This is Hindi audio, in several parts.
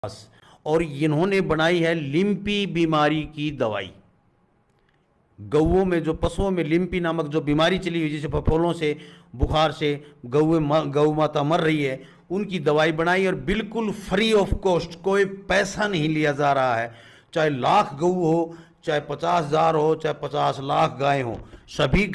और इन्होंने बनाई है लिम्पी बीमारी की दवाई। गौओं में जो पशुओं में लिम्पी नामक जो बीमारी चली हुई, जिसे फफोलों से बुखार से गौ माता मर रही है, उनकी दवाई बनाई और बिल्कुल फ्री ऑफ कॉस्ट, कोई पैसा नहीं लिया जा रहा है। चाहे लाख गऊ हो, चाहे 50,000 हो, चाहे 50 लाख गाय हो, सभी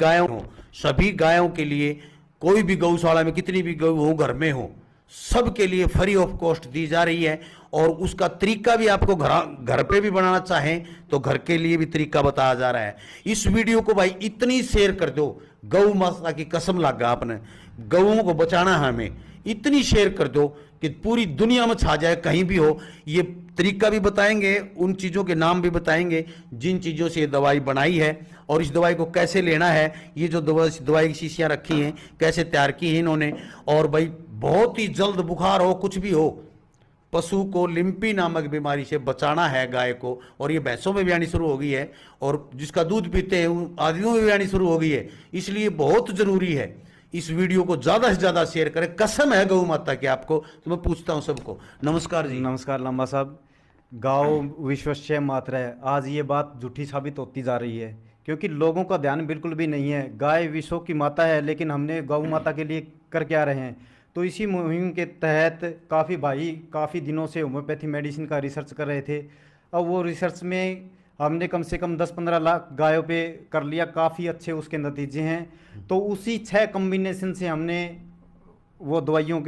गायों के लिए, कोई भी गौशाला में कितनी भी गऊ हो, घर में हो, सबके लिए फ्री ऑफ कॉस्ट दी जा रही है। और उसका तरीका भी आपको घर पे भी बनाना चाहें तो घर के लिए भी तरीका बताया जा रहा है। इस वीडियो को भाई इतनी शेयर कर दो, गौ माता की कसम लगा, आपने गौओं को बचाना है, हमें इतनी शेयर कर दो कि पूरी दुनिया में छा जाए, कहीं भी हो। ये तरीका भी बताएंगे, उन चीज़ों के नाम भी बताएंगे जिन चीज़ों से ये दवाई बनाई है, और इस दवाई को कैसे लेना है। ये जो दवाई की शीशियाँ रखी हैं कैसे तैयार की हैं इन्होंने। और भाई बहुत ही जल्द बुखार हो, कुछ भी हो, पशु को लिम्पी नामक बीमारी से बचाना है गाय को। और ये भैंसों में भी आनी शुरू हो गई है, और जिसका दूध पीते हैं उन आदमियों में भी आनी शुरू हो गई है। इसलिए बहुत जरूरी है इस वीडियो को ज्यादा से ज्यादा शेयर करें। कसम है गौ माता की आपको, तो मैं पूछता हूं सबको। नमस्कार जी। नमस्कार लंबा साहब। गाँव विश्वस्य मात्र है, आज ये बात झूठी साबित होती जा रही है, क्योंकि लोगों का ध्यान बिल्कुल भी नहीं है। गाय विश्व की माता है, लेकिन हमने गौ माता के लिए कर क्या रहे हैं। तो इसी मुहिम के तहत काफ़ी भाई काफ़ी दिनों से होम्योपैथी मेडिसिन का रिसर्च कर रहे थे। अब वो रिसर्च में हमने कम से कम 10-15 लाख गायों पे कर लिया, काफ़ी अच्छे उसके नतीजे हैं। तो उसी 6 कम्बिनेशन से हमने वो दवाइयाँ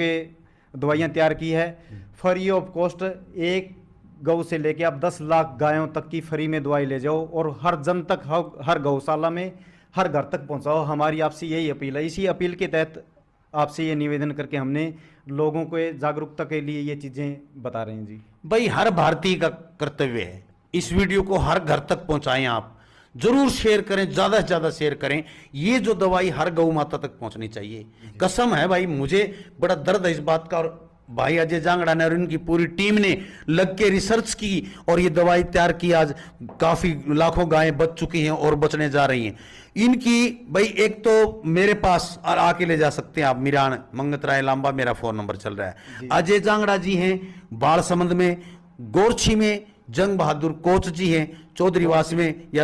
तैयार की है फ्री ऑफ कॉस्ट। एक गौ से लेके आप 10 लाख गायों तक की फ्री में दवाई ले जाओ, और हर जन तक, हर गौशाला में, हर घर तक पहुंचाओ। हमारी आपसे यही अपील है। इसी अपील के तहत आपसे ये निवेदन करके हमने लोगों को जागरूकता के लिए ये चीज़ें बता रहे हैं जी। भाई हर भारतीय का कर्तव्य है, इस वीडियो को हर घर तक पहुंचाएं। आप जरूर शेयर करें, ज्यादा से ज्यादा शेयर करें। ये जो दवाई हर गौ माता तक पहुंचनी चाहिए। कसम है भाई, मुझे बड़ा दर्द है इस बात का। और भाई अजय जांगड़ा ने और इनकी पूरी टीम ने लग के रिसर्च की और ये दवाई तैयार की। आज काफी लाखों गायें बच चुकी हैं और बचने जा रही हैं इनकी। भाई एक तो मेरे पास और आके ले जा सकते हैं आप, मीरान मंगतराय लांबा, मेरा फोन नंबर चल रहा है। अजय जांगड़ा जी हैं बालसमंद में, गोरछी में जंग बहादुर कोच जी हैं, चौधरीवास में, या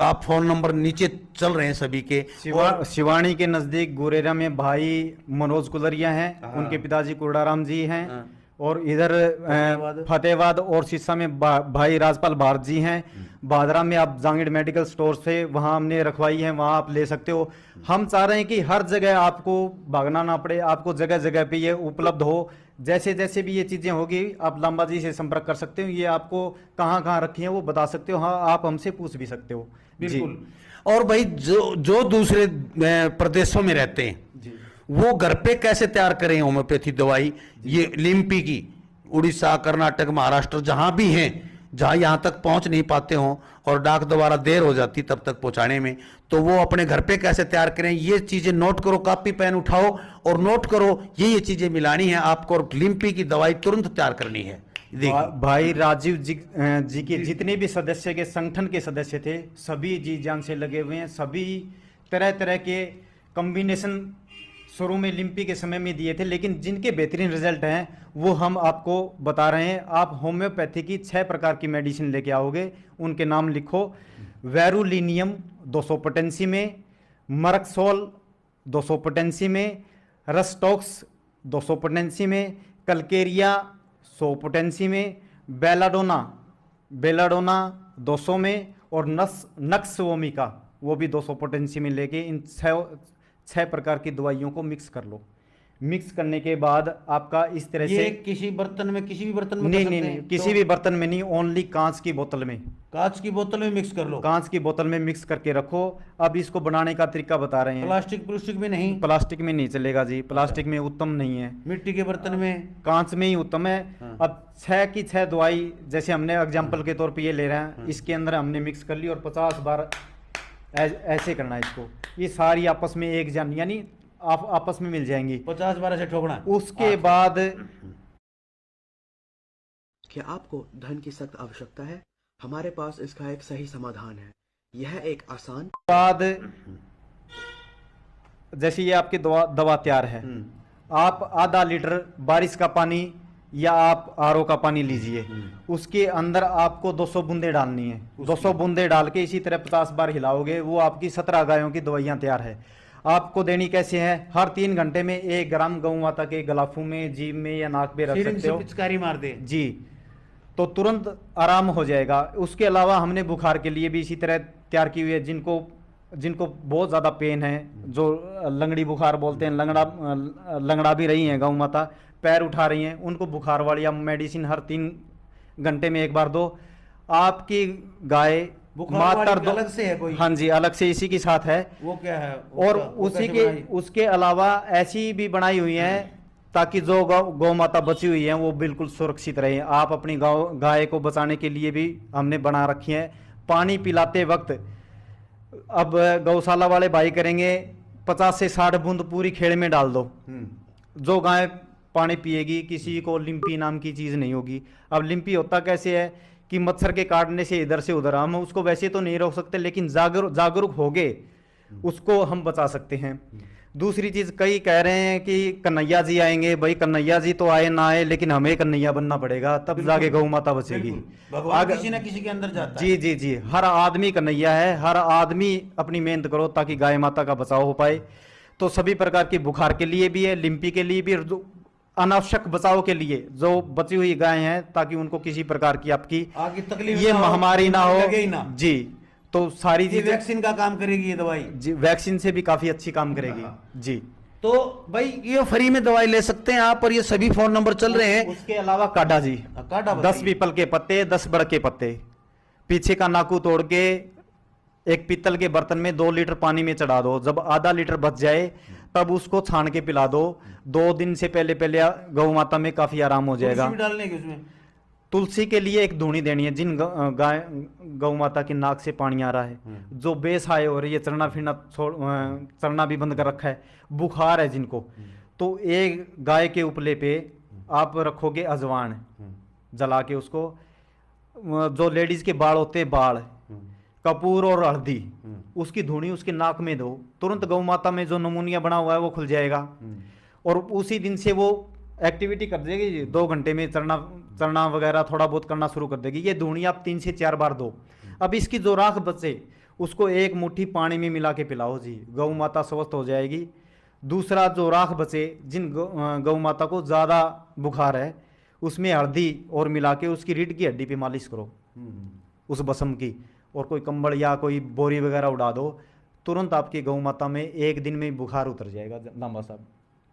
आप फोन नंबर नीचे चल रहे हैं सभी के। शिवानी के नजदीक गुरेरा में भाई मनोज कुलरिया हैं, उनके पिताजी कुरडाराम जी हैं। और इधर फतेहाबाद और सिरसा में भाई राजपाल भारत जी हैं। बादरा में आप जांगीड़ मेडिकल स्टोर से वहाँ हमने रखवाई है, वहाँ आप ले सकते हो। हम चाह रहे हैं कि हर जगह आपको भागना ना पड़े, आपको जगह जगह पे ये उपलब्ध हो। जैसे जैसे भी ये चीज़ें होगी आप लांबा जी से संपर्क कर सकते हो, ये आपको कहाँ कहाँ रखी हैं वो बता सकते हो। हाँ, आप हमसे पूछ भी सकते हो। बिल्कुल। और भाई जो दूसरे प्रदेशों में रहते हैं जी, वो घर पे कैसे तैयार करें होम्योपैथी दवाई, ये लिम्पी की। उड़ीसा, कर्नाटक, महाराष्ट्र जहां भी हैं, जहां यहां तक पहुंच नहीं पाते हों और डाक द्वारा देर हो जाती तब तक पहुंचाने में, तो वो अपने घर पे कैसे तैयार करें। ये चीजें नोट करो, कॉपी पेन उठाओ और नोट करो। ये चीजें मिलानी है आपको और लिम्पी की दवाई तुरंत तैयार करनी है। भाई राजीव जी के जितने भी सदस्य के संगठन के सदस्य थे, सभी जी जान से लगे हुए हैं। सभी तरह तरह के कॉम्बिनेशन शुरू में लिम्पी के समय में दिए थे, लेकिन जिनके बेहतरीन रिजल्ट हैं वो हम आपको बता रहे हैं। आप होम्योपैथी की 6 प्रकार की मेडिसिन लेके आओगे, उनके नाम लिखो। वेरुलिनियम 200 पोटेंसी में, मरक्सोल 200 पोटेंसी में, रस्टॉक्स 200 पोटेंसी में, कलकेरिया 100 पोटेंसी में, बेलाडोना 200 में, और नक्सवोमिका वो भी 200 पोटेंसी में लेके इन 6 प्रकार की दवाइयों को मिक्स कर लो। मिक्स करने के बाद आपका इस तरह से किसी बर्तन में, किसी भी बर्तन में नहीं, किसी भी बर्तन में नहीं, ओनली कांच की बोतल में। कांच की बोतल में मिक्स कर लो। कांच की बोतल में मिक्स करके रखो। अब इसको बनाने का तरीका बता रहे हैं। प्लास्टिक में नहीं, प्लास्टिक में नहीं चलेगा जी, प्लास्टिक में उत्तम नहीं है। मिट्टी के बर्तन में, कांच में ही उत्तम है। अब 6 की 6 दवाई, जैसे हमने एग्जाम्पल के तौर पर ये ले रहे हैं, इसके अंदर हमने मिक्स कर ली और 50 बार ऐसे करना है इसको। ये सारी आपस में एक जन, यानी आप आपस में मिल जाएंगी। 50 बार ऐसे ठोकना। उसके बाद क्या आपको धन की सख्त आवश्यकता है? हमारे पास इसका एक सही समाधान है। यह एक आसान बाद, जैसे ये आपकी दवा तैयार है, आप आधा लीटर बारिश का पानी या आप आरओ का पानी लीजिए, उसके अंदर आपको 200 बूंदे डालनी है। 200 बूंदे डाल के इसी तरह 50 बार हिलाओगे, वो आपकी 17 गायों की दवाइयाँ तैयार है। आपको देनी कैसे है? हर 3 घंटे में 1 ग्राम गौ माता के गलाफू में, जीभ में या नाक पे रख फिर सकते इनसे हो। पिचकारी मार दे जी, तो तुरंत आराम हो जाएगा। उसके अलावा हमने बुखार के लिए भी इसी तरह तैयार की हुई है। जिनको बहुत ज़्यादा पेन है, जो लंगड़ी बुखार बोलते हैं, लंगड़ा भी रही हैं गौ माता, पैर उठा रही हैं, उनको बुखार वाली या मेडिसिन हर 3 घंटे में 1 बार दो। आपकी गाय बुखार वाली मात्र अलग से है कोई? हाँ जी, अलग से इसी के साथ है। वो क्या है? और वो उसी कैसे के बनाई? उसके अलावा ऐसी भी बनाई हुई है ताकि जो गौ माता बची हुई है वो बिल्कुल सुरक्षित रहे। आप अपनी गाय को बचाने के लिए भी हमने बना रखी है। पानी पिलाते वक्त अब गौशाला वाले भाई करेंगे 50 से 60 बूंद पूरी खेड़ में डाल दो। जो गाय पानी पिएगी, किसी को लिम्पी नाम की चीज़ नहीं होगी। अब लिम्पी होता कैसे है कि मच्छर के काटने से इधर से उधर, हम उसको वैसे तो नहीं रोक सकते, लेकिन जागरूक हो गए उसको हम बचा सकते हैं। दूसरी चीज़, कई कह रहे हैं कि कन्हैया जी आएंगे। भाई कन्हैया जी तो आए ना आए, लेकिन हमें कन्हैया बनना पड़ेगा, तब जाके गौ माता बचेगी। भगवान किसी ना किसी के अंदर जाता है। जी जी जी, हर आदमी कन्हैया है। हर आदमी अपनी मेहनत करो ताकि गाय माता का बचाव हो पाए। तो सभी प्रकार की बुखार के लिए भी है, लिम्पी के लिए भी, अनावश्यक बचाव के लिए जो बची हुई गाय हैं, ताकि उनको किसी प्रकार की आपकी आगे तकलीफ ये ना हो, महामारी ना हो। लगे ही ना। जी, तो सारी ये चीजें वैक्सीन का काम करेगी ये दवाई। जी, वैक्सीन से भी काफी अच्छी काम करेगी। जी, तो भाई ये फ्री में दवाई ले सकते हैं आप, और ये सभी फोन नंबर चल रहे हैं। उसके अलावा काढ़ा जी, काढ़ा 10 पीपल के पत्ते, 10 बड़ के पत्ते, पीछे का नाकू तोड़ के एक पीतल के बर्तन में 2 लीटर पानी में चढ़ा दो। जब आधा लीटर बच जाए तब उसको छान के पिला दो। 2 दिन से पहले गौ माता में काफी आराम हो जाएगा। तुलसी भी डालने की उसमें? तुलसी के लिए एक धूनी देनी है। जिन गौ माता की नाक से पानी आ रहा है, जो बेसहाय हो रही है, चलना फिरना चलना भी बंद कर रखा है, बुखार है जिनको, तो एक गाय के उपले पे आप रखोगे अजवान जला के, उसको जो लेडीज के बाल होते हैं, बाल, कपूर और हल्दी, उसकी धुनी उसके नाक में दो। तुरंत गौ माता में जो नमूनिया बना हुआ है वो खुल जाएगा, और उसी दिन से वो एक्टिविटी कर देगी। 2 घंटे में चलना वगैरह थोड़ा बहुत करना शुरू कर देगी। ये धुनी आप 3 से 4 बार दो। अब इसकी जो राख बचे उसको 1 मुट्ठी पानी में मिला के पिलाओ जी, गौ माता स्वस्थ हो जाएगी। दूसरा, जो राख बचे, जिन गौ माता को ज़्यादा बुखार है, उसमें हल्दी और मिला के उसकी रीढ़ की हड्डी पे मालिश करो उस भस्म की, और कोई कंबल या कोई बोरी वगैरह उड़ा दो। तुरंत आपकी गौ माता में 1 दिन में बुखार उतर जाएगा लांबा साहब।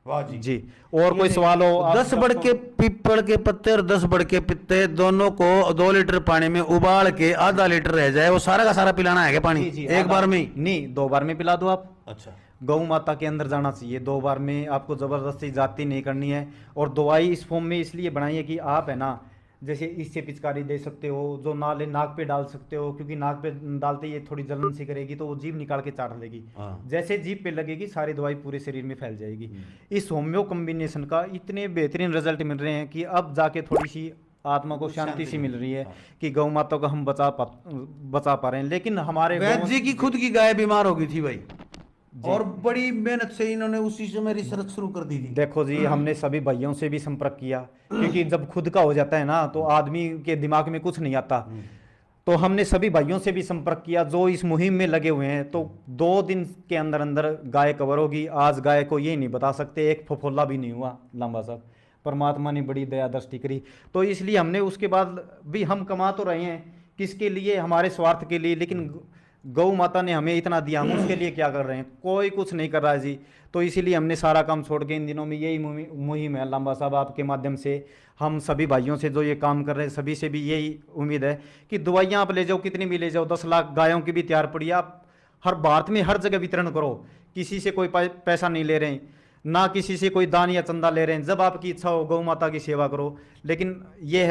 वाह जी। जी, और कोई सवाल हो? 10 बड़ के पीपल के पत्ते और 10 बड़ के पत्ते दोनों को 2 लीटर पानी में उबाल के आधा लीटर रह जाए, वो सारा का सारा पिलाना है क्या पानी? जी, जी, एक बार में ही? नहीं, 2 बार में पिला दो आप। अच्छा। गौ माता के अंदर जाना चाहिए 2 बार में। आपको जबरदस्ती जाती नहीं करनी है। और दवाई इस फॉर्म में इसलिए बनाई है कि आप है ना, जैसे इससे पिचकारी दे सकते हो, जो नाक पे डाल सकते हो, क्योंकि नाक पे डालते ये थोड़ी जलन सी करेगी तो वो जीभ निकाल के चाट लेगी। जैसे जीभ पे लगेगी सारी दवाई पूरे शरीर में फैल जाएगी। इस होम्यो कॉम्बिनेशन का इतने बेहतरीन रिजल्ट मिल रहे हैं कि अब जाके थोड़ी सी आत्मा को शांति सी मिल रही है कि गौ माता को हम बचा पा रहे हैं। लेकिन हमारे वैद्य जी की खुद की गाय बीमार हो गई थी भाई, और बड़ी मेहनत से इन्होंने उसी समय रिसर्च शुरू कर दी थी। देखो जी, हमने सभी भाइयों से भी संपर्क किया, क्योंकि जब खुद का हो जाता है ना तो आदमी के दिमाग में कुछ नहीं आता। तो हमने सभी भाइयों से भी संपर्क किया जो इस मुहिम में लगे हुए हैं। तो 2 दिन के अंदर अंदर गाय कवर होगी। आज गाय को ये नहीं बता सकते, एक फफोला भी नहीं हुआ लांबा साहब। परमात्मा ने बड़ी दया दृष्टि करी। तो इसलिए हमने उसके बाद भी, हम कमा तो रहे हैं किसके लिए? हमारे स्वार्थ के लिए, लेकिन गौ माता ने हमें इतना दिया, हम उसके लिए क्या कर रहे हैं? कोई कुछ नहीं कर रहा है जी। तो इसीलिए हमने सारा काम छोड़ के इन दिनों में यही मुहिम है लांबा साहब। आपके माध्यम से हम सभी भाइयों से जो ये काम कर रहे हैं, सभी से भी यही उम्मीद है कि दवाइयाँ आप ले जाओ, कितनी भी ले जाओ, 10 लाख गायों की भी तैयार पड़ी, आप हर भारत में हर जगह वितरण करो। किसी से कोई पैसा नहीं ले रहे हैं, ना किसी से कोई दान या चंदा ले रहे हैं। जब आपकी इच्छा हो गौ माता की सेवा करो। लेकिन ये है